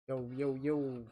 Yo, yo, yo.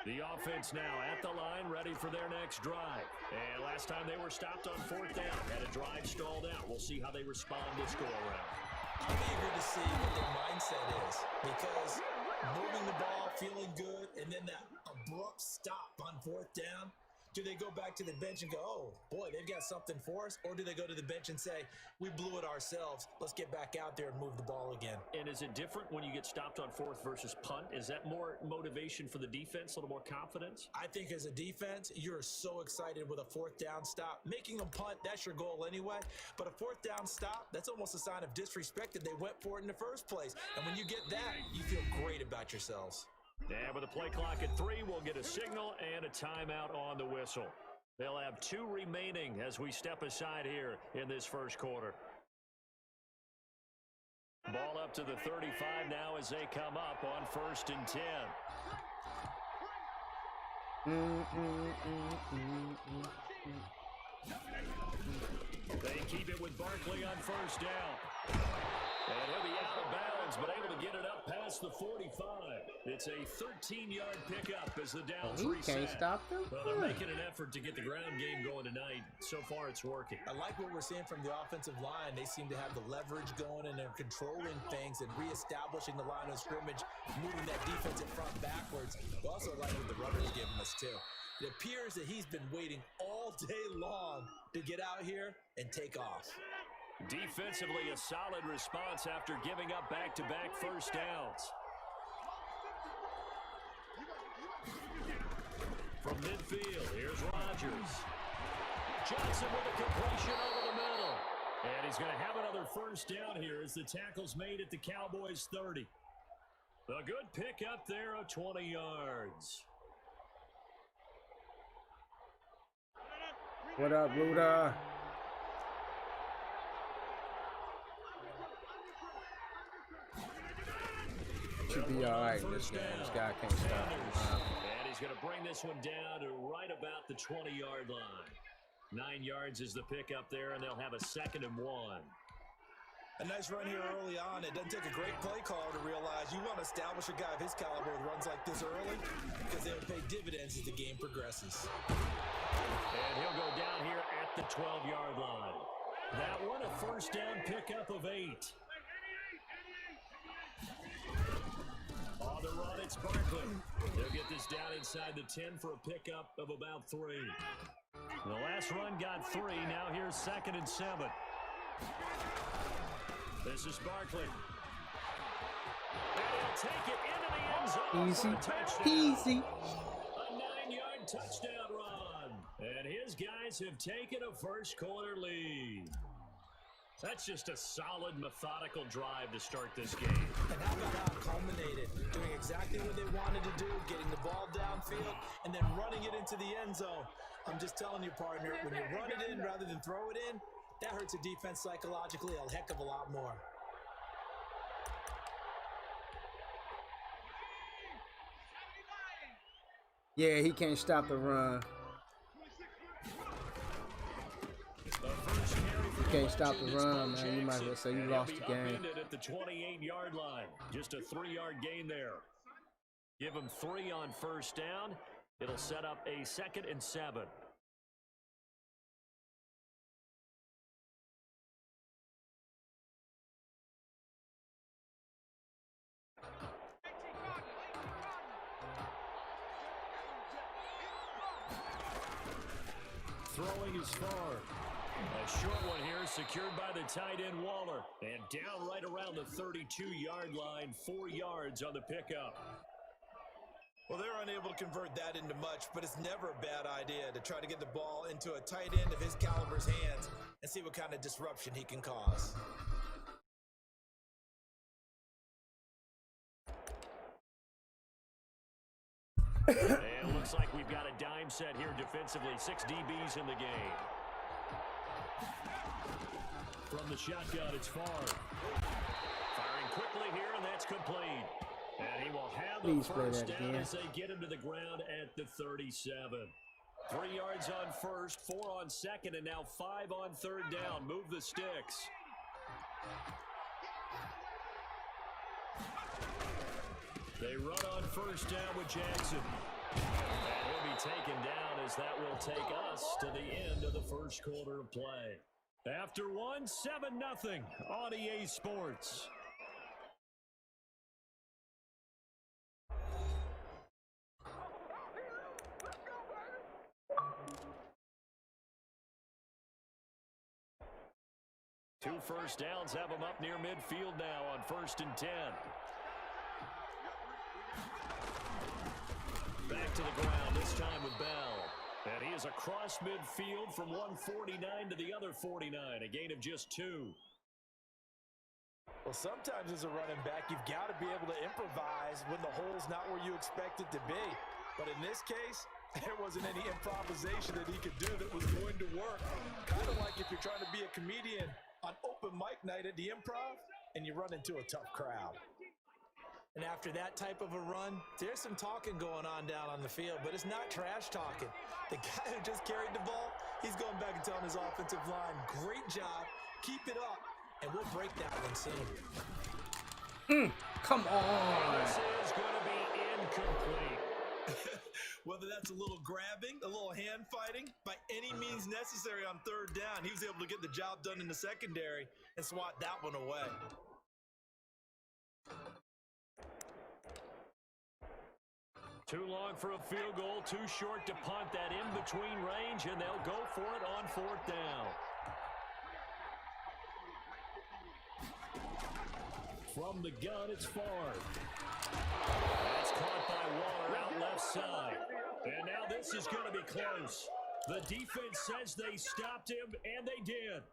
The offense now at the line, ready for their next drive. And last time they were stopped on 4th down, had a drive stalled out. We'll see how they respond this go-around. I'm eager to see what their mindset is, because moving the ball, feeling good, and then that abrupt stop on 4th down. Do they go back to the bench and go, oh, boy, they've got something for us? Or do they go to the bench and say, we blew it ourselves, let's get back out there and move the ball again? And is it different when you get stopped on 4th versus punt? Is that more motivation for the defense, a little more confidence? I think as a defense, you're so excited with a 4th down stop. Making them punt, that's your goal anyway. But a 4th down stop, that's almost a sign of disrespect that they went for it in the first place. And when you get that, you feel great about yourselves. And with a play clock at 3, we'll get a signal and a timeout on the whistle. They'll have 2 remaining as we step aside here in this first quarter. Ball up to the 35 now as they come up on 1st and 10. They keep it with Barkley on 1st down. And he'll be out of bounds, but able to get it up past the 45. It's a 13-yard pickup as the downs reset. Can't stop them? Well, they're making an effort to get the ground game going tonight. So far, it's working. I like what we're seeing from the offensive line. They seem to have the leverage going, and they're controlling things and reestablishing the line of scrimmage, moving that defensive front backwards. We also like what the runner's giving us, too. It appears that he's been waiting all day long to get out here and take off. Defensively, a solid response after giving up back-to-back first downs. From midfield, here's Rodgers. Johnson with a completion over the middle. And he's going to have another first down here as the tackle's made at the Cowboys' 30. A good pick up there of 20 yards. What up, Luda? Should be all right in this game. This guy can't stop him. And he's going to bring this one down to right about the 20-yard line. 9 yards is the pickup there, and they'll have a 2nd and 1. A nice run here early on. It doesn't take a great play caller to realize you want to establish a guy of his caliber with runs like this early, because they'll pay dividends as the game progresses. And he'll go down here at the 12-yard line. That one, a first down pickup of 8. On the run, it's Barkley. They'll get this down inside the 10 for a pickup of about 3. The last run got 3. Now here's 2nd and 7. This is Barkley. And he'll take it into the end zone. Easy. For a touchdown. Easy. A 9-yard touchdown run. And his guys have taken a first quarter lead. That's just a solid, methodical drive to start this game. And how about how it culminated? Doing exactly what they wanted to do, getting the ball downfield, and then running it into the end zone. I'm just telling you, partner, when you run it in rather than throw it in, that hurts a defense psychologically a heck of a lot more. Yeah, he can't stop the run. The first carry for the can't stop the run, man, you might as well say you lost the game. At the 28-yard line. Just a 3-yard gain there. Give him 3 on first down. It'll set up a 2nd and 7. Throwing is far. A short one here, secured by the tight end Waller. And down right around the 32-yard line, 4 yards on the pickup. Well, they're unable to convert that into much, but it's never a bad idea to try to get the ball into a tight end of his caliber's hands and see what kind of disruption he can cause. And it looks like we've got a dime set here defensively. 6 DBs in the game. From the shotgun, it's far. Firing quickly here, and that's complete. And he will have the first down as they get him to the ground at the 37. 3 yards on first, 4 on second, and now 5 on third down. Move the sticks. They run on first down with Jackson. And he'll be taken down as that will take us to the end of the first quarter of play. After 1, 7-0 on EA Sports. Two first downs have them up near midfield now on 1st and 10. Back to the ground, this time with Bell. And he is across midfield from 149 to the other 49, a gain of just 2. Well, sometimes as a running back, you've got to be able to improvise when the hole's not where you expect it to be. But in this case, there wasn't any improvisation that he could do that was going to work. Kind of like if you're trying to be a comedian on open mic night at the Improv and you run into a tough crowd. And after that type of a run, there's some talking going on down on the field, but it's not trash talking. The guy who just carried the ball, he's going back and telling his offensive line, great job, keep it up, and we'll break that one soon. Come on. This is going to be incomplete. Whether that's a little grabbing, a little hand fighting, by any means necessary on third down, he was able to get the job done in the secondary and swat that one away. Too long for a field goal, too short to punt. That in-between range, and they'll go for it on 4th down. From the gun, it's far. That's caught by Waller out left side. And now this is going to be close. The defense says they stopped him, and they did.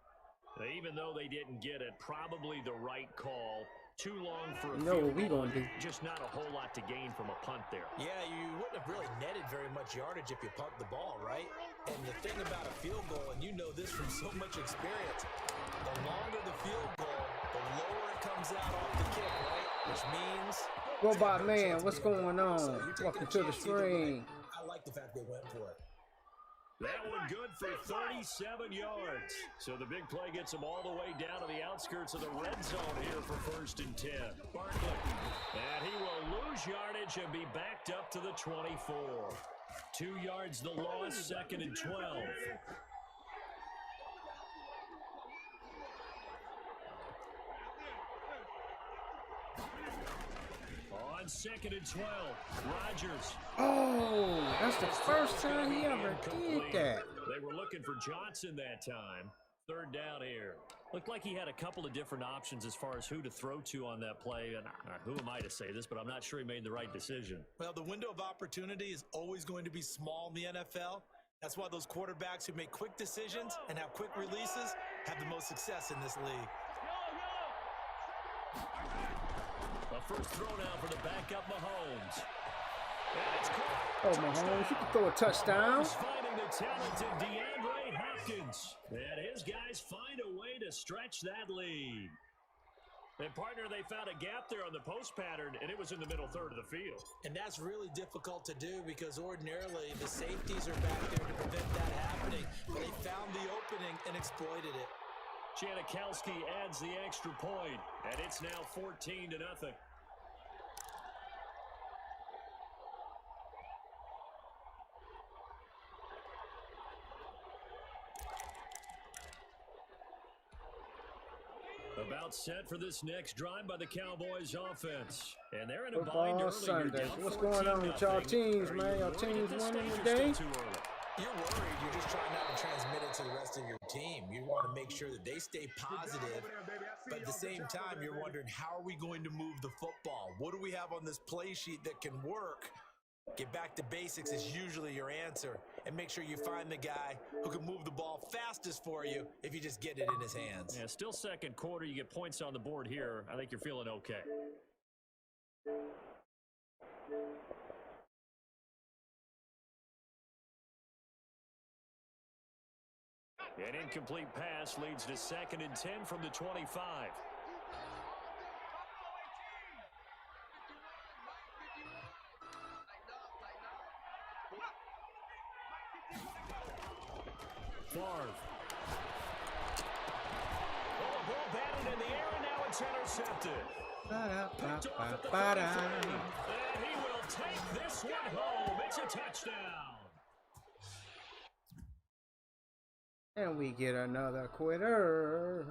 Even though they didn't get it, probably the right call. Too long for a field goal. Just not a whole lot to gain from a punt there. Yeah, you wouldn't have really netted very much yardage if you pumped the ball, right? And the thing about a field goal, and you know this from so much experience, the longer the field goal, the lower it comes out off the kick, right? Which means... Robot man, what's going on? Welcome to the stream. I like the fact they went for it. That one good for 37 yards. So the big play gets them all the way down to the outskirts of the red zone here for 1st and 10. Bartlett. And he will lose yardage and be backed up to the 24. 2 yards the loss, 2nd and 12. On 2nd and 12, Rodgers. Oh, that's the first time he ever did that. They were looking for Johnson that time. 3rd down here. Looked like he had a couple of different options as far as who to throw to on that play. And who am I to say this, but I'm not sure he made the right decision. Well, the window of opportunity is always going to be small in the NFL. That's why those quarterbacks who make quick decisions and have quick releases have the most success in this league. The first throw now for the backup Mahomes. Oh, Mahomes, you can throw a touchdown. Finding the talented DeAndre Hopkins. And his guys find a way to stretch that lead. And partner, they found a gap there on the post pattern, and it was in the middle third of the field. And that's really difficult to do because ordinarily the safeties are back there to prevent that happening. But they found the opening and exploited it. Janikowski adds the extra point, and it's now 14-0. About set for this next drive by the Cowboys offense. And they're in a bind early. Sunday. What's going on with y'all teams, man? Y'all teams winning today? You're worried. You're just trying not to transmit it to the rest of your team. You want to make sure that they stay positive. But at the same time, you're wondering, how are we going to move the football? What do we have on this play sheet that can work? Get back to basics is usually your answer. And make sure you find the guy who can move the ball fastest for you if you just get it in his hands. Yeah, still second quarter. You get points on the board here. I think you're feeling okay. An incomplete pass leads to 2nd and 10 from the 25. Favre. Oh, ball batted in the air, and now it's intercepted. Picked off at the 33. And he will take this one home. It's a touchdown. And we get another quitter.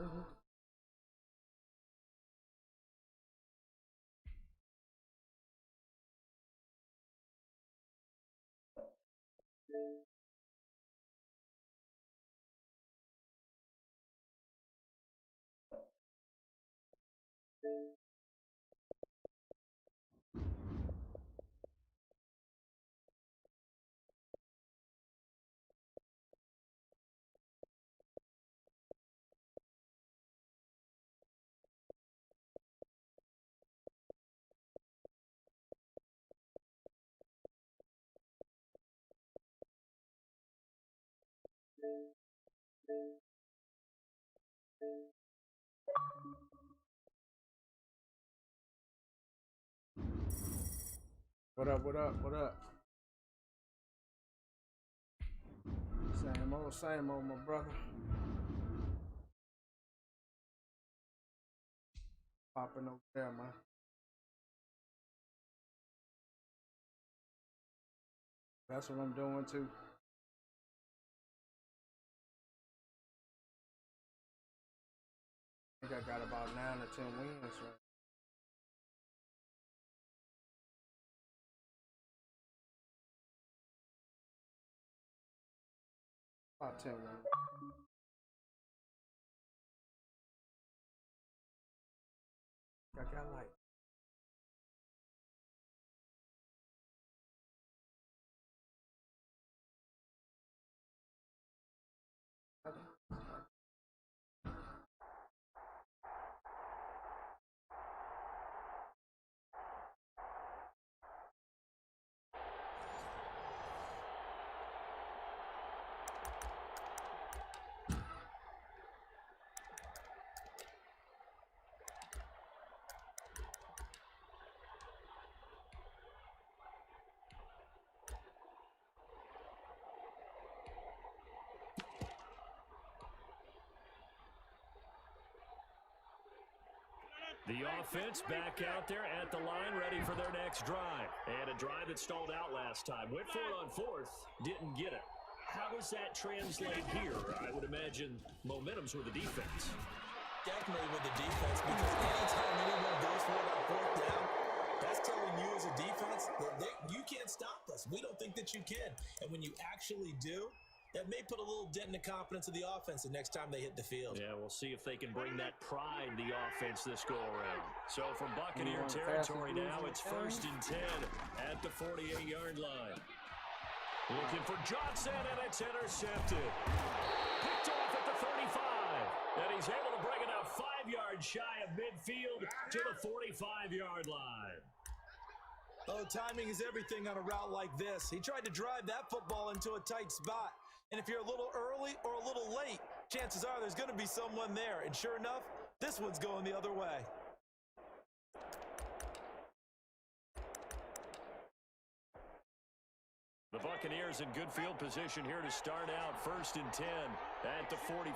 What up, what up, what up? Same old, my brother. Popping over there, man. That's what I'm doing too. I think I got about 9 or 10 wins, right? About 10 wins. I got like The offense back out there at the line, ready for their next drive. And a drive that stalled out last time. Went for it on 4th, didn't get it. How does that translate here? I would imagine momentum's with the defense. Definitely with the defense, because anytime anyone goes for it on 4th down, that's telling you as a defense that you can't stop us. We don't think that you can. And when you actually do, that may put a little dent in the confidence of the offense the next time they hit the field. Yeah, we'll see if they can bring that pride, the offense, this go-around. So from Buccaneer territory now, it's 1st and 10 at the 48-yard line. Looking for Johnson, and it's intercepted. Picked off at the 35. And he's able to bring it out 5 yards shy of midfield to the 45-yard line. Oh, timing is everything on a route like this. He tried to drive that football into a tight spot. And if you're a little early or a little late, chances are there's going to be someone there. And sure enough, this one's going the other way. The Buccaneers in good field position here to start out 1st and 10 at the 45.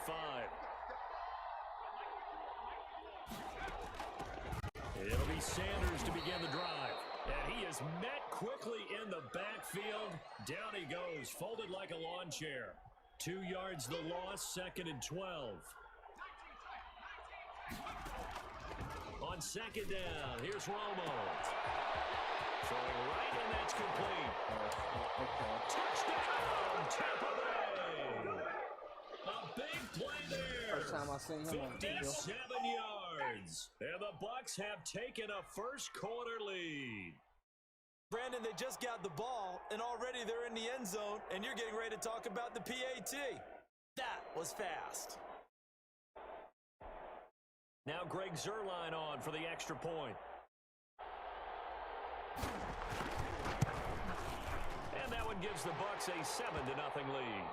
be Sanders to begin the drive. And he is met quickly in the backfield. Down he goes, folded like a lawn chair. 2 yards the loss, 2nd and 12. On 2nd down, here's Romo. Throwing right, and that's complete. Touchdown, Tampa Bay. A big play there. First time I seen him on video. 57 yards. And the Bucs have taken a first quarter lead. Brandon, they just got the ball, and already they're in the end zone, and you're getting ready to talk about the PAT. That was fast. Now Greg Zuerlein on for the extra point. And that one gives the Bucs a 7-0 lead.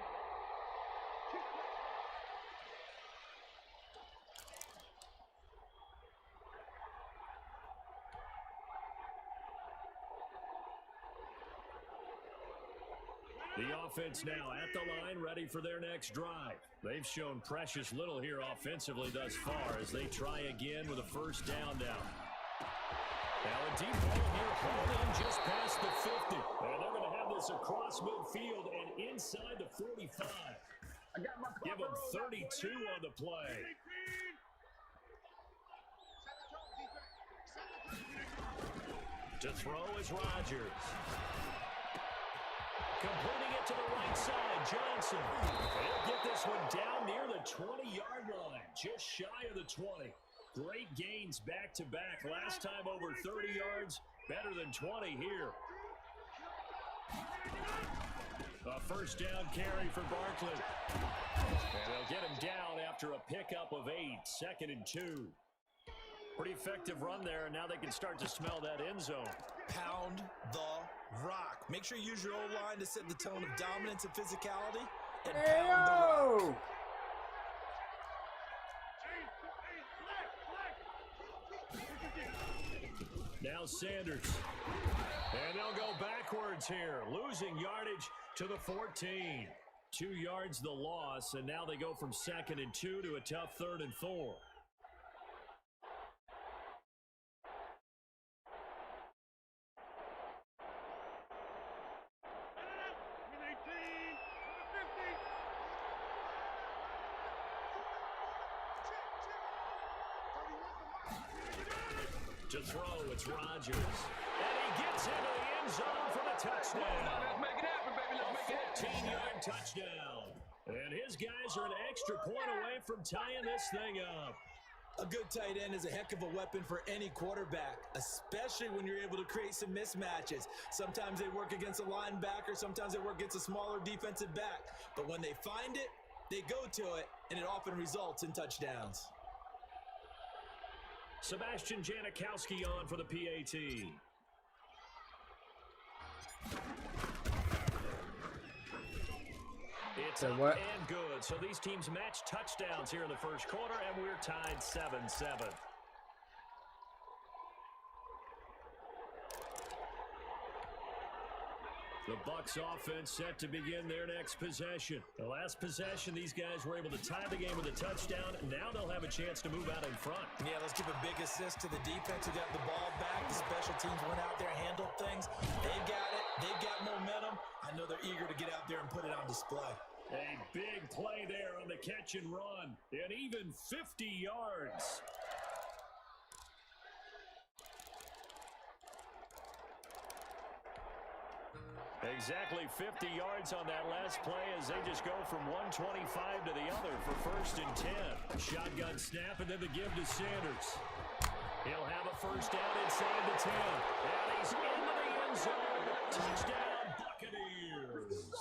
The offense now at the line, ready for their next drive. They've shown precious little here offensively thus far as they try again with a first down now. Now a deep ball here, hauled in just past the 50. And they're going to have this across midfield and inside the 45. Give them 32 on the play. To throw is Rodgers. Completing it to the right side, Johnson. They'll get this one down near the 20-yard line, just shy of the 20. Great gains back-to-back. Last time over 30 yards, better than 20 here. A first down carry for Barkley. And they'll get him down after a pickup of 8, 2nd and 2. Pretty effective run there, and now they can start to smell that end zone. Pound the rock. Make sure you use your O-line to set the tone of dominance and physicality. And pound the rock. Now Sanders. And they'll go backwards here, losing yardage to the 14. 2 yards the loss, and now they go from 2nd and 2 to a tough 3rd and 4. To throw, it's Rodgers. And he gets into the end zone for the touchdown. Let's make it happen, baby. Let's make it happen. 15-yard touchdown. And his guys are an extra point away from tying this thing up. A good tight end is a heck of a weapon for any quarterback, especially when you're able to create some mismatches. Sometimes they work against a linebacker, sometimes they work against a smaller defensive back. But when they find it, they go to it, and it often results in touchdowns. Sebastian Janikowski on for the PAT. It's up and good. So these teams match touchdowns here in the first quarter, and we're tied 7-7. The Bucs offense set to begin their next possession. The last possession, these guys were able to tie the game with a touchdown. Now they'll have a chance to move out in front. Yeah, let's give a big assist to the defense who got the ball back. The special teams went out there, handled things. They've got it. They've got momentum. I know they're eager to get out there and put it on display. A big play there on the catch and run. And even 50 yards. Exactly 50 yards on that last play as they just go from 125 to the other for 1st and 10. Shotgun snap and then the give to Sanders. He'll have a first down inside the 10. And he's into the end zone. Touchdown, Buccaneers.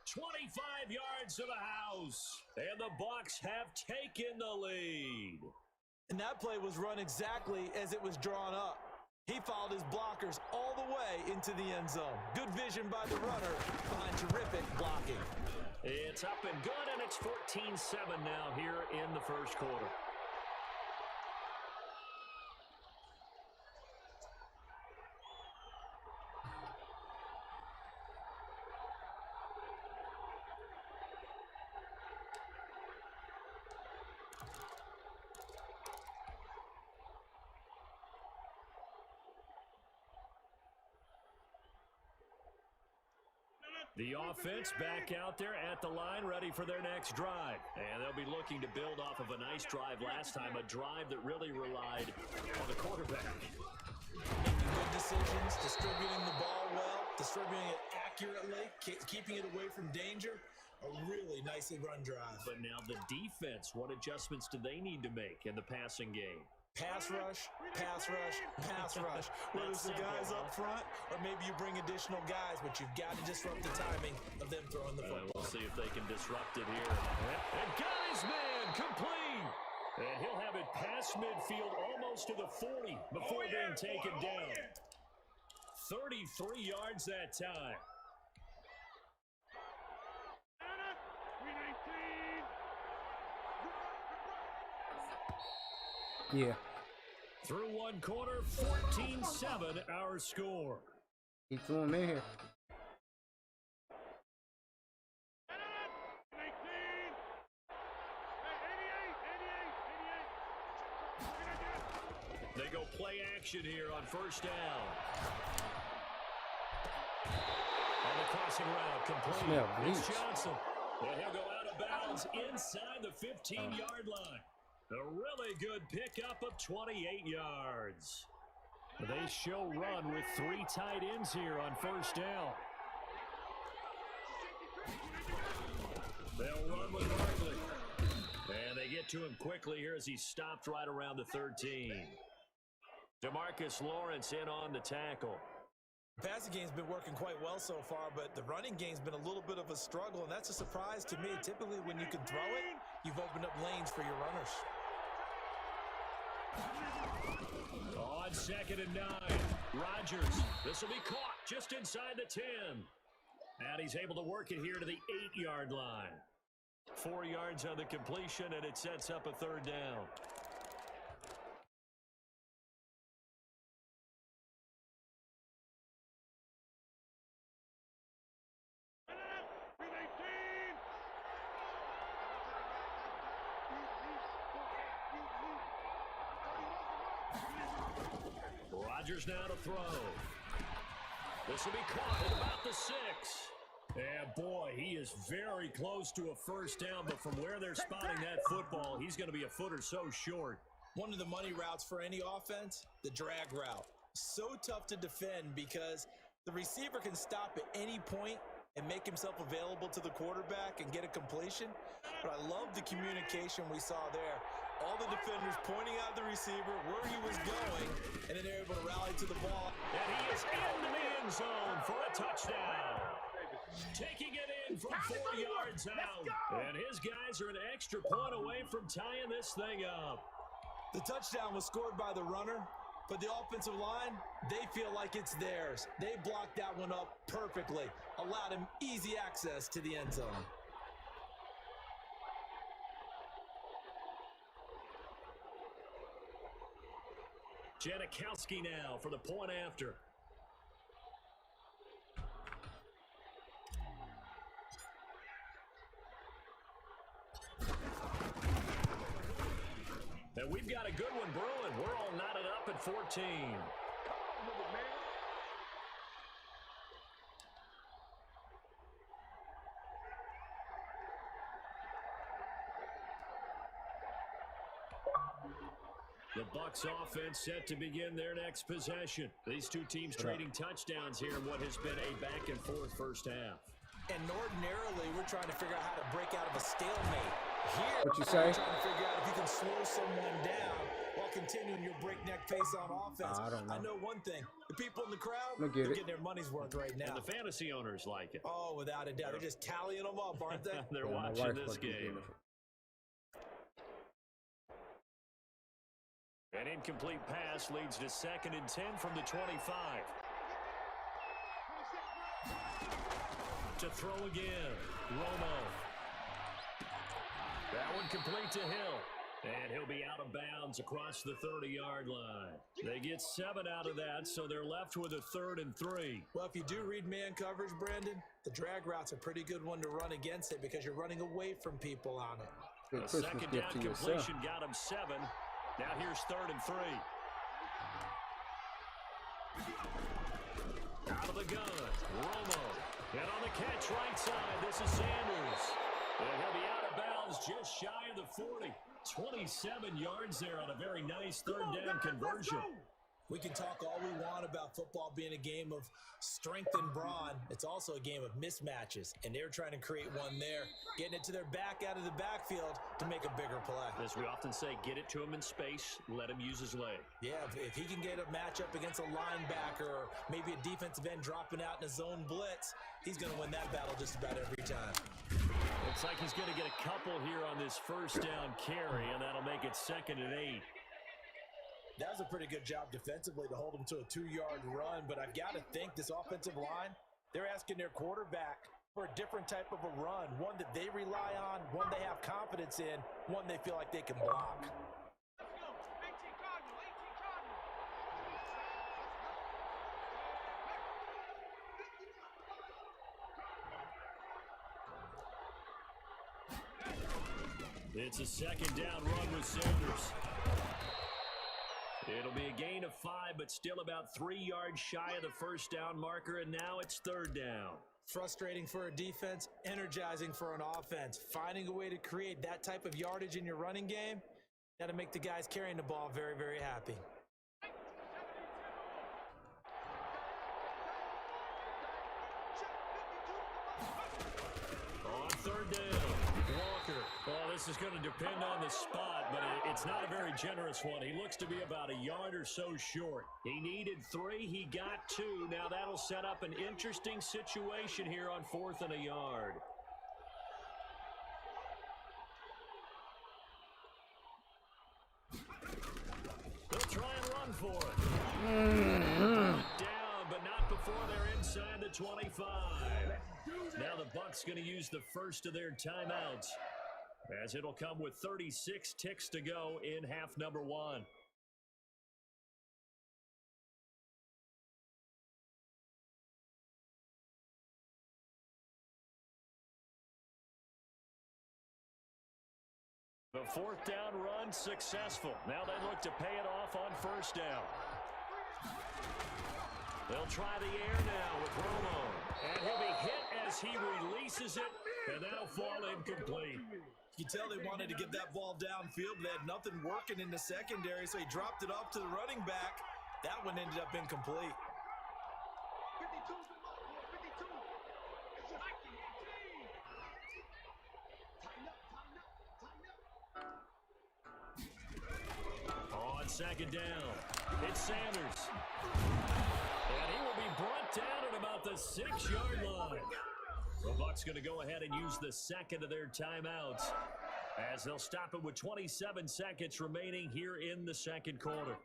25 yards to the house. And the Bucs have taken the lead. And that play was run exactly as it was drawn up. He followed his blockers all the way into the end zone. Good vision by the runner behind terrific blocking. It's up and good, and it's 14-7 now here in the first quarter. The offense back out there at the line, ready for their next drive. And they'll be looking to build off of a nice drive last time, a drive that really relied on the quarterback. Making good decisions, distributing the ball well, distributing it accurately, keeping it away from danger. A really nicely run drive. But now the defense, what adjustments do they need to make in the passing game? Pass rush, pass rush, pass rush. Whether it's the guys up front or maybe you bring additional guys, but you've got to disrupt the timing of them throwing the football. We'll see if they can disrupt it here. And got his man complete. And he'll have it past midfield almost to the 40 before being taken down. 33 yards that time. Yeah. Through one quarter, 14-7 our score. He threw him in here. They go play action here on first down. On the crossing route, complete. It's Johnson. And he'll go out of bounds inside the 15-yard line. A really good pickup of 28 yards. They show run with 3 tight ends here on first down. They'll run with Hartley. And they get to him quickly here as he stopped right around the 13. DeMarcus Lawrence in on the tackle. The passing game's been working quite well so far, but the running game's been a little bit of a struggle, and that's a surprise to me. Typically, when you can throw it, you've opened up lanes for your runners. On 2nd and 9, Rodgers. This will be caught just inside the 10. And he's able to work it here to the 8-yard line. 4 yards on the completion, and it sets up a 3rd down. Rodgers now to throw. This will be caught at about the 6. And boy, he is very close to a first down, but from where they're spotting that football, he's going to be a foot or so short. One of the money routes for any offense, the drag route. So tough to defend because the receiver can stop at any point and make himself available to the quarterback and get a completion. But I love the communication we saw there. All the defenders pointing out the receiver, where he was going, and then they're able to rally to the ball. And he is into the end zone for a touchdown. Taking it in from 4 yards out. And his guys are an extra point away from tying this thing up. The touchdown was scored by the runner, but the offensive line, they feel like it's theirs. They blocked that one up perfectly, allowed him easy access to the end zone. Janikowski now for the point after. And we've got a good one brewing. We're all knotted up at 14. The Bucs offense set to begin their next possession. These two teams trading touchdowns here in what has been a back-and-forth first half. And ordinarily, we're trying to figure out how to break out of a stalemate. Here, What you say? we're trying to figure out if you can slow someone down while continuing your breakneck pace on offense. I don't know. I know one thing. The people in the crowd, Look at they're it. getting their money's worth right now. And the fantasy owners like it. Oh, without a doubt. They're just tallying them up, aren't they? They're Yeah, my watching wife this fucking game. beautiful. An incomplete pass leads to 2nd and 10 from the 25. To throw again, Romo. That one complete to Hill. And he'll be out of bounds across the 30-yard line. They get 7 out of that, so they're left with a 3rd and 3. Well, if you do read man coverage, Brandon, the drag route's a pretty good one to run against it because you're running away from people on it. Good A Christmas 2nd gift down to yourself. completion got him 7. Now here's 3rd and 3. Out of the gun, Romo. And on the catch right side, this is Sanders. And he'll be out of bounds just shy of the 40. 27 yards there on a very nice third down conversion. We can talk all we want about football being a game of strength and brawn. It's also a game of mismatches, and they're trying to create one there, getting it to their back out of the backfield to make a bigger play. As we often say, get it to him in space, let him use his leg. Yeah, if he can get a matchup against a linebacker or maybe a defensive end dropping out in a zone blitz, he's going to win that battle just about every time. Looks like he's going to get a couple here on this first down carry, and that'll make it 2nd and 8. That was a pretty good job defensively to hold him to a 2-yard run, but I've got to think this offensive line, they're asking their quarterback for a different type of a run, one that they rely on, one they have confidence in, one they feel like they can block. It's a 2nd down run with Sanders. It'll be a gain of 5, but still about 3 yards shy of the first down marker, and now it's 3rd down. Frustrating for a defense, energizing for an offense. Finding a way to create that type of yardage in your running game, got to make the guys carrying the ball very, very happy. On 3rd down, Walker. Well, this is going to depend on the spot, but it's not a very generous one. He looks to be about a yard or so short. He needed 3. He got 2. Now that'll set up an interesting situation here on 4th and a yard. They'll try and run for it. Down, but not before they're inside the 25. Now the Bucs going to use the first of their timeouts, as it'll come with 36 ticks to go in half number 1. The 4th down run successful. Now they look to pay it off on 1st down. They'll try the air now with Romo. And he'll be hit as he releases it, and that'll fall incomplete. You can tell they wanted to get that ball downfield, but they had nothing working in the secondary, so he dropped it off to the running back. That one ended up incomplete. On 2nd down, it's Sanders. And he will be brought down at about the 6-yard line. The Bucs going to go ahead and use the 2nd of their timeouts, as they'll stop it with 27 seconds remaining here in the 2nd quarter.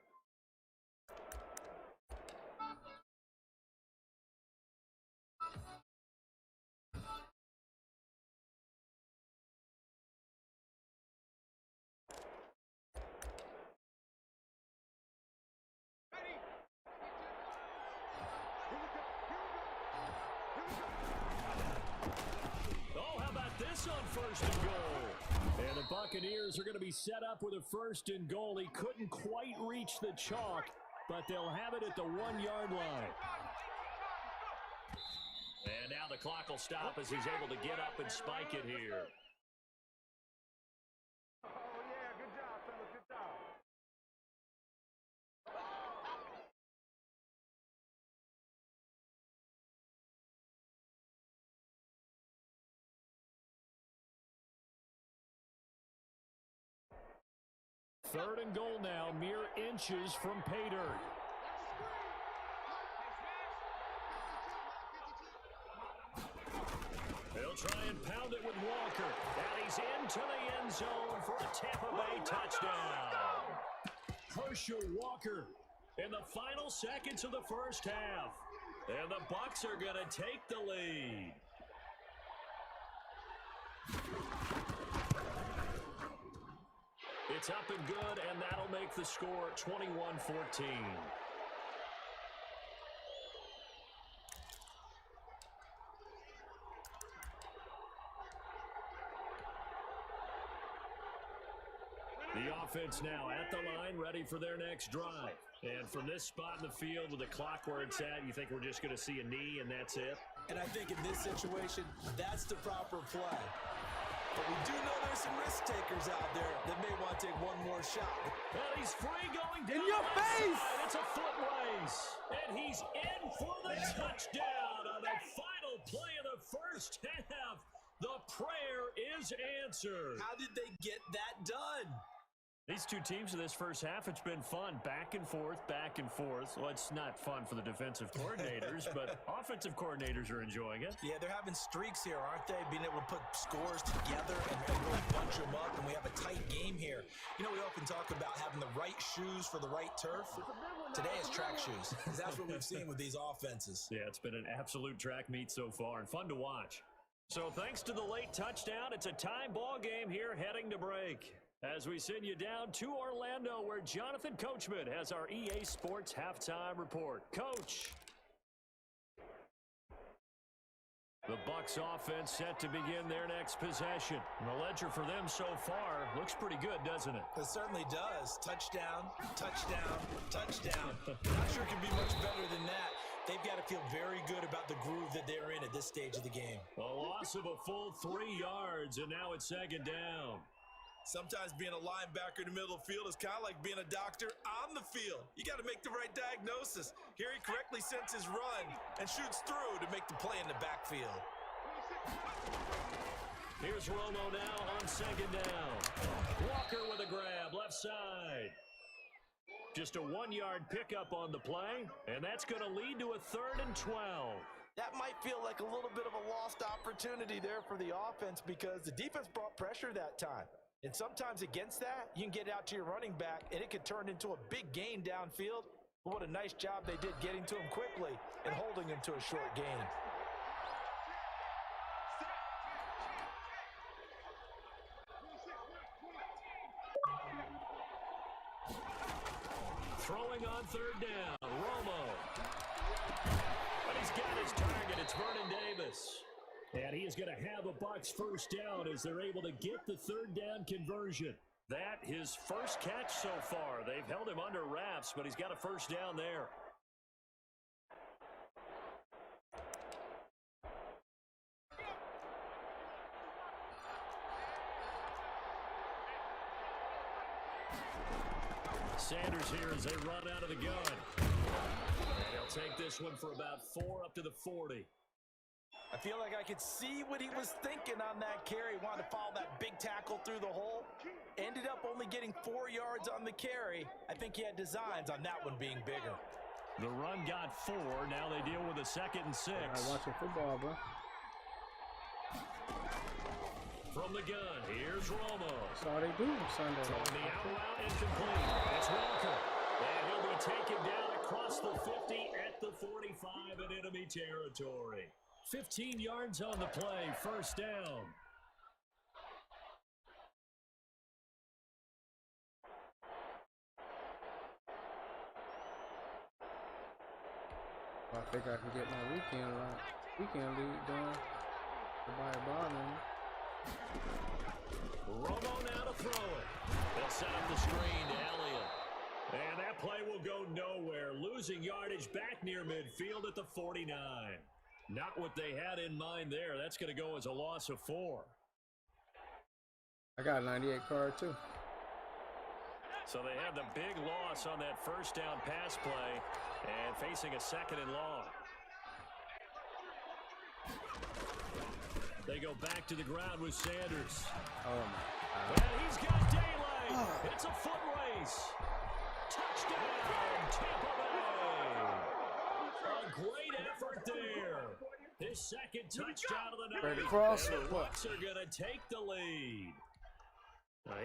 On 1st and goal. And the Buccaneers are going to be set up with a 1st and goal. He couldn't quite reach the chalk, but they'll have it at the 1-yard line. And now the clock will stop as he's able to get up and spike it here. Oh, yeah, good job, fellas, good job. 3rd and goal now, mere inches from pay dirt. They'll try and pound it with Walker. And he's into the end zone for a Tampa Bay touchdown. Herschel Walker in the final seconds of the first half. And the Bucs are going to take the lead. It's up and good, and that'll make the score 21-14. The offense now at the line, ready for their next drive. And from this spot in the field with the clock where it's at, you think we're just going to see a knee and that's it? And I think in this situation, that's the proper play. But we do know there's some risk takers out there that may want to take one more shot. Well, he's free going down. In your face! Side. It's a foot race. And he's in for the touchdown on the final play of the first half. The prayer is answered. How did they get that done? These two teams in this first half, it's been fun. Back and forth, back and forth. Well, it's not fun for the defensive coordinators, but offensive coordinators are enjoying it. Yeah, they're having streaks here, aren't they? Being able to put scores together and really bunch them up, and we have a tight game here. You know, we often talk about having the right shoes for the right turf. Today is track shoes, because that's what we've seen with these offenses. Yeah, it's been an absolute track meet so far, and fun to watch. So thanks to the late touchdown, it's a tie ball game here heading to break. As we send you down to Orlando, where Jonathan Coachman has our EA Sports Halftime Report. Coach. The Bucs offense set to begin their next possession. And the ledger for them so far looks pretty good, doesn't it? It certainly does. Touchdown, touchdown, touchdown. Not sure it can be much better than that. They've got to feel very good about the groove that they're in at this stage of the game. A loss of a full 3 yards, and now it's second down. Sometimes being a linebacker in the middle of the field is kind of like being a doctor on the field. You got to make the right diagnosis. Here he correctly sends his run and shoots through to make the play in the backfield. Here's Romo now on second down. Walker with a grab, left side. Just a 1-yard pickup on the play, and that's going to lead to a 3rd and 12. That might feel like a little bit of a lost opportunity there for the offense because the defense brought pressure that time. And sometimes against that, you can get out to your running back, and it could turn into a big gain downfield. But what a nice job they did getting to him quickly and holding him to a short gain. Throwing on 3rd down, Romo. But he's got his target. It's Vernon Davis. And he is going to have a Bucs first down as they're able to get the 3rd down conversion. That his first catch so far. They've held him under wraps, but he's got a first down there. Sanders here as they run out of the gun. And he'll take this one for about 4 up to the 40. I feel like I could see what he was thinking on that carry. Wanted to follow that big tackle through the hole. Ended up only getting 4 yards on the carry. I think he had designs on that one being bigger. The run got 4. Now they deal with a 2nd and 6. I'm watching football, bro. From the gun, here's Romo. That's all they do Sunday. Throwing the out route incomplete. It's Walker. And he'll be taken down across the 50 at the 45 in enemy territory. 15 yards on the play, first down. I think I can get my weekend lead done. Nobody bothering me. Romo now to throw it. They'll set up the screen to Elliott. And that play will go nowhere. Losing yardage back near midfield at the 49. Not what they had in mind there. That's going to go as a loss of 4. I got a 98 card too. So they have the big loss on that first down pass play and facing a 2nd and long. They go back to the ground with Sanders. Oh my God. And he's got daylight. It's a foot race. Touchdown, Tampa Bay. A great effort there. His 2nd touchdown of the night. Ready to cross and or the what? Bucs are going to take the lead.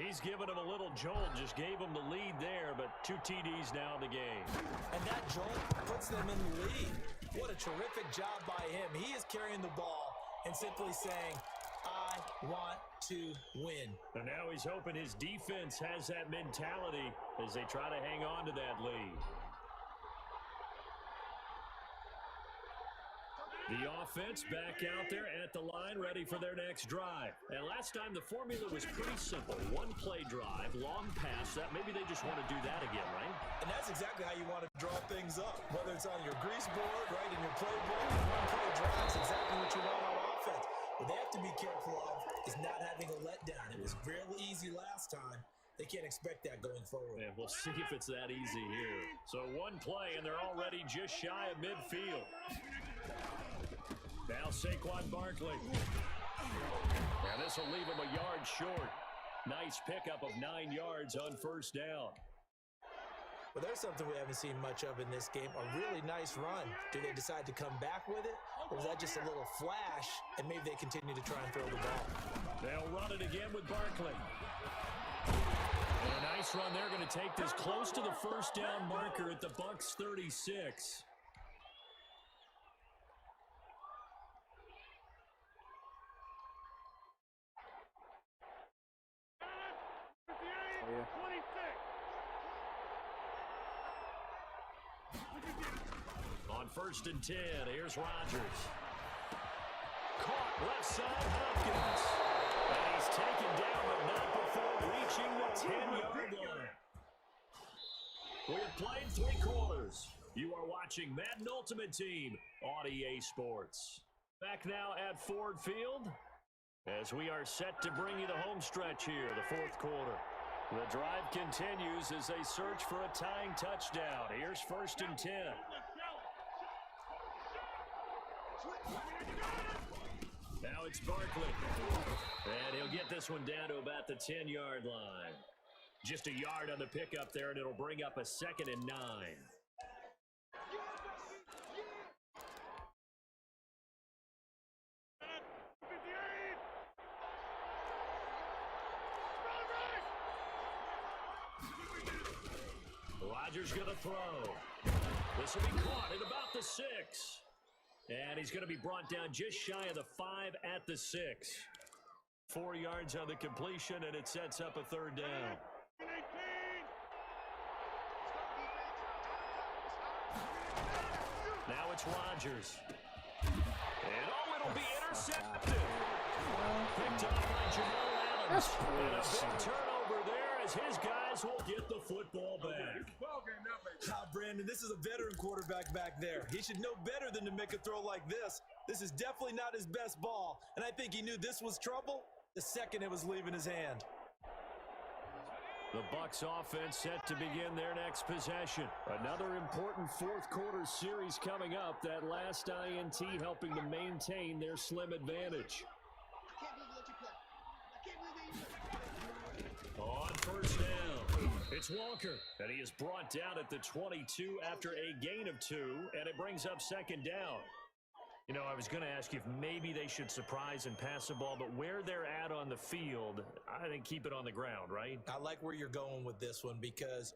He's giving him a little jolt. Just gave him the lead there, but 2 TDs now in the game. And that jolt puts them in the lead. What a terrific job by him. He is carrying the ball and simply saying, I want to win. And now he's hoping his defense has that mentality as they try to hang on to that lead. The offense back out there at the line, ready for their next drive. And last time, the formula was pretty simple. One-play drive, long pass. That maybe they just want to do that again, right? And that's exactly how you want to draw things up. Whether it's on your grease board, right in your playbook, one-play drive is exactly what you want on offense. What they have to be careful of is not having a letdown. It was fairly easy last time. They can't expect that going forward. And we'll see if it's that easy here. So one play, and they're already just shy of midfield. Now Saquon Barkley. Now this will leave him a yard short. Nice pickup of 9 yards on first down. Well, there's something we haven't seen much of in this game, a really nice run. Do they decide to come back with it, or was that just a little flash, and maybe they continue to try and throw the ball? They'll run it again with Barkley. And a nice run. They're going to take this close to the first down marker at the Bucs 36. On 1st and 10, here's Rodgers. Caught left side, Hopkins. And he's taken down, but not before reaching the 10-yard line. We have played 3 quarters. You are watching Madden Ultimate Team on EA Sports. Back now at Ford Field as we are set to bring you the home stretch here, the 4th quarter. The drive continues as they search for a tying touchdown. Here's 1st and 10. Now it's Barkley. And he'll get this one down to about the 10-yard line. Just a yard on the pickup there, and it'll bring up a 2nd and 9. Rodgers going to throw. This will be caught at about the 6. And he's going to be brought down just shy of the 5 at the 6. 4 yards on the completion, and it sets up a 3rd down. Now it's Rodgers. And it'll be intercepted. Picked up by Jamal Adams. And a big turnover there as his guys will get the football back. Brandon, this is a veteran quarterback back there. He should know better than to make a throw like this. This is definitely not his best ball, and I think he knew this was trouble the second it was leaving his hand. The Bucs offense set to begin their next possession. Another important 4th quarter series coming up. That last INT helping to maintain their slim advantage. On 1st down, it's Walker, and he is brought down at the 22 after a gain of 2, and it brings up 2nd down. You know, I was going to ask you if maybe they should surprise and pass the ball, but where they're at on the field, I think keep it on the ground, right? I like where you're going with this one because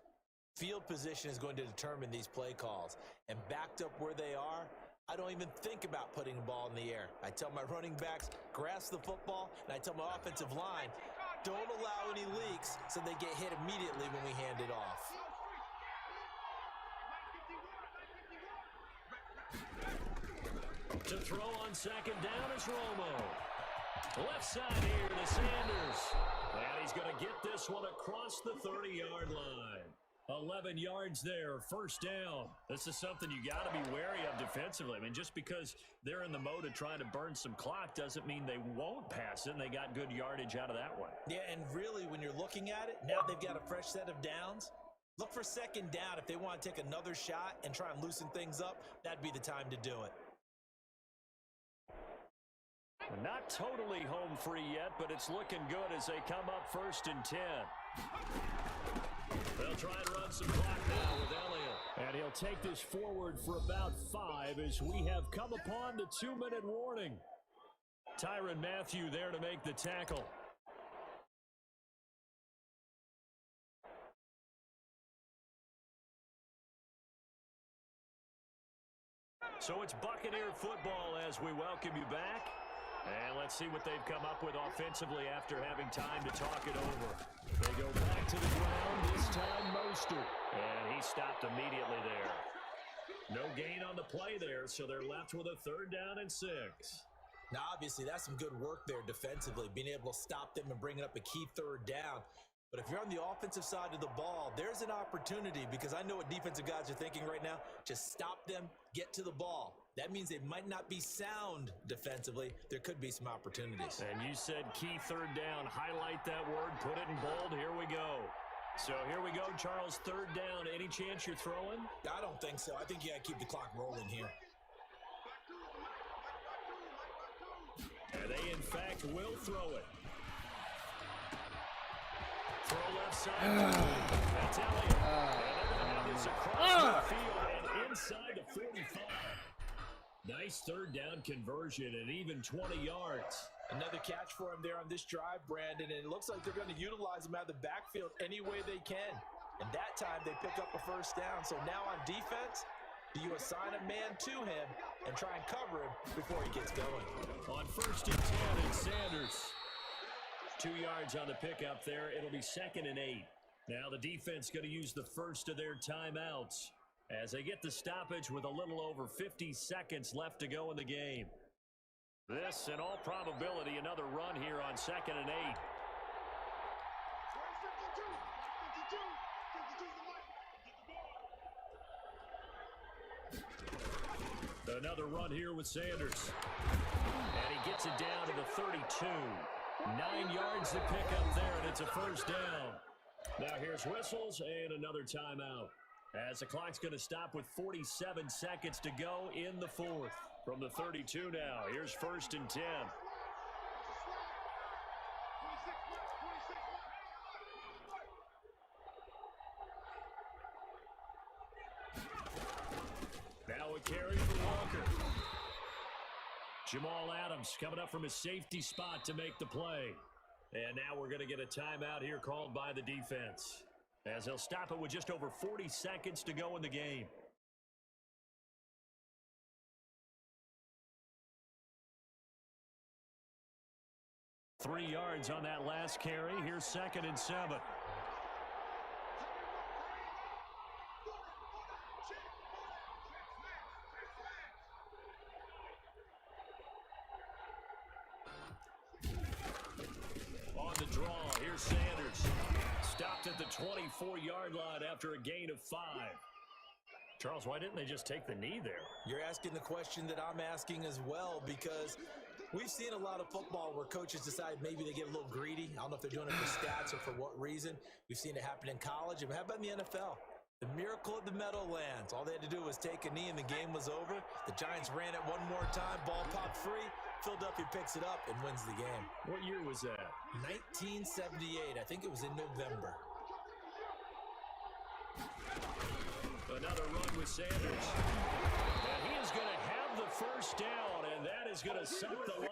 field position is going to determine these play calls. And backed up where they are, I don't even think about putting the ball in the air. I tell my running backs, grasp the football, and I tell my offensive line, don't allow any leaks so they get hit immediately when we hand it off. To throw on 2nd down is Romo. Left side here to Sanders. And he's going to get this one across the 30-yard line. 11 yards there, 1st down. This is something you got to be wary of defensively. I mean, just because they're in the mode of trying to burn some clock doesn't mean they won't pass it, and they got good yardage out of that one. Yeah, and really, when you're looking at it, now they've got a fresh set of downs. Look for 2nd down. If they want to take another shot and try and loosen things up, that'd be the time to do it. Not totally home free yet, but it's looking good as they come up 1st and 10. They'll try and run some clock now with Elliott. And he'll take this forward for about 5 as we have come upon the 2-minute warning. Tyrann Mathieu there to make the tackle. So it's Buccaneer football as we welcome you back. And let's see what they've come up with offensively after having time to talk it over. They go back to the ground, this time Mostert. And he stopped immediately there. No gain on the play there, so they're left with a 3rd down and 6. Now, obviously, that's some good work there defensively, being able to stop them and bringing up a key 3rd down. But if you're on the offensive side of the ball, there's an opportunity, because I know what defensive guys are thinking right now. Just stop them, get to the ball. That means they might not be sound defensively. There could be some opportunities. And you said key 3rd down. Highlight that word, put it in bold. Here we go. So here we go, Charles, 3rd down. Any chance you're throwing? I don't think so. I think you got to keep the clock rolling here. And they, in fact, will throw it. Throw left side. That's Elliott. And they're going to have this across the field and inside the 45. Nice 3rd down conversion and even 20 yards. Another catch for him there on this drive, Brandon, and it looks like they're going to utilize him out of the backfield any way they can. And that time they pick up a 1st down. So now on defense, do you assign a man to him and try and cover him before he gets going? On 1st and 10, it's Sanders. 2 yards on the pickup there. It'll be 2nd and 8. Now the defense going to use the first of their timeouts as they get the stoppage with a little over 50 seconds left to go in the game. This, in all probability, another run here on 2nd and 8. Another run here with Sanders. And he gets it down to the 32. 9 yards to pick up there, and it's a 1st down. Now here's whistles and another timeout, as the clock's going to stop with 47 seconds to go in the 4th. From the 32 now, here's 1st and 10. Now a carry for Walker. Jamal Adams coming up from his safety spot to make the play. And now we're going to get a timeout here called by the defense, as they'll stop it with just over 40 seconds to go in the game. Three yards on that last carry. Here's 2nd and 7. On the draw, here's Sanders. Stopped at the 24-yard line after a gain of 5. Charles, why didn't they just take the knee there? You're asking the question that I'm asking as well, because we've seen a lot of football where coaches decide maybe they get a little greedy. I don't know if they're doing it for stats or for what reason. We've seen it happen in college. And how about in the NFL? The miracle of the Meadowlands. All they had to do was take a knee and the game was over. The Giants ran it one more time. Ball popped free. Philadelphia picks it up and wins the game. What year was that? 1978. I think it was in November. Another run with Sanders. And he is going to have the 1st down, and that is going to set the line.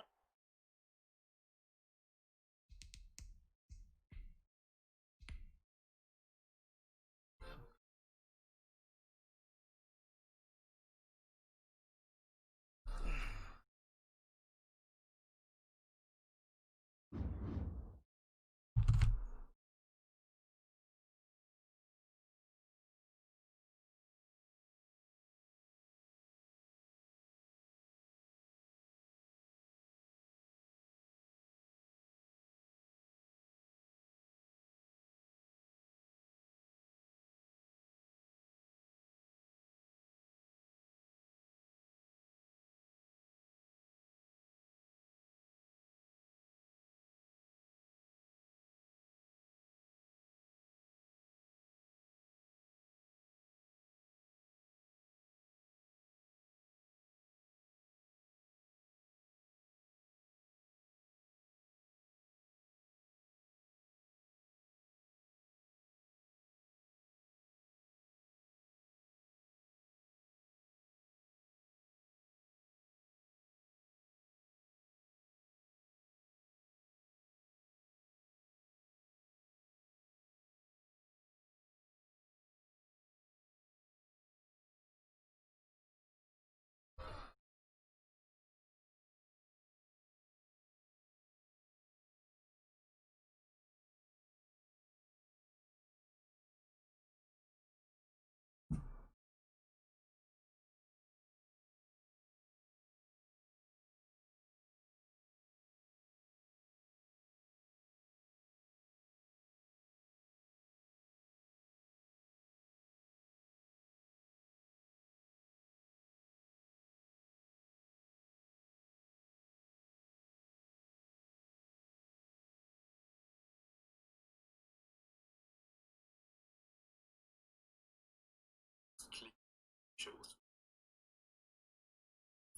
shows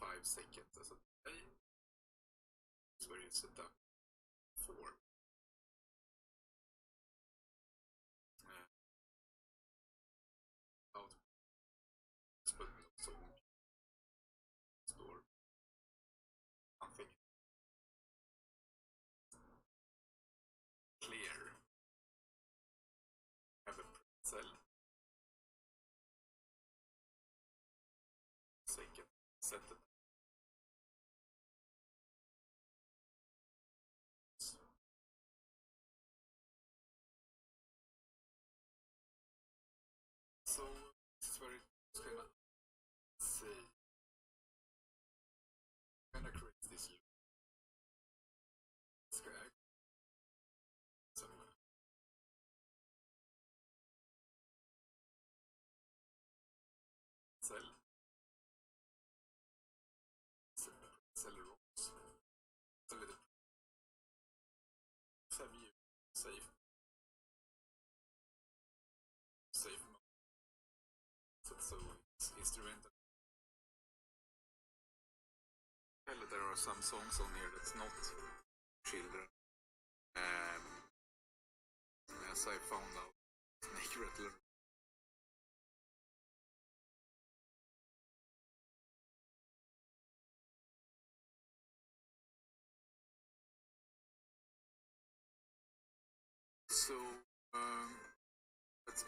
5 seconds as a delay. It's where you set up 4. Output. But also store nothing. Clear. Have a cell. Second. Set it. So this is where it's gonna say gonna create this loop. Sky. So cell. Cell rows. So with the view save. Save mode. So it's instrumental. There are some songs on here that's not children. As I found out, Snake Rattler. So let's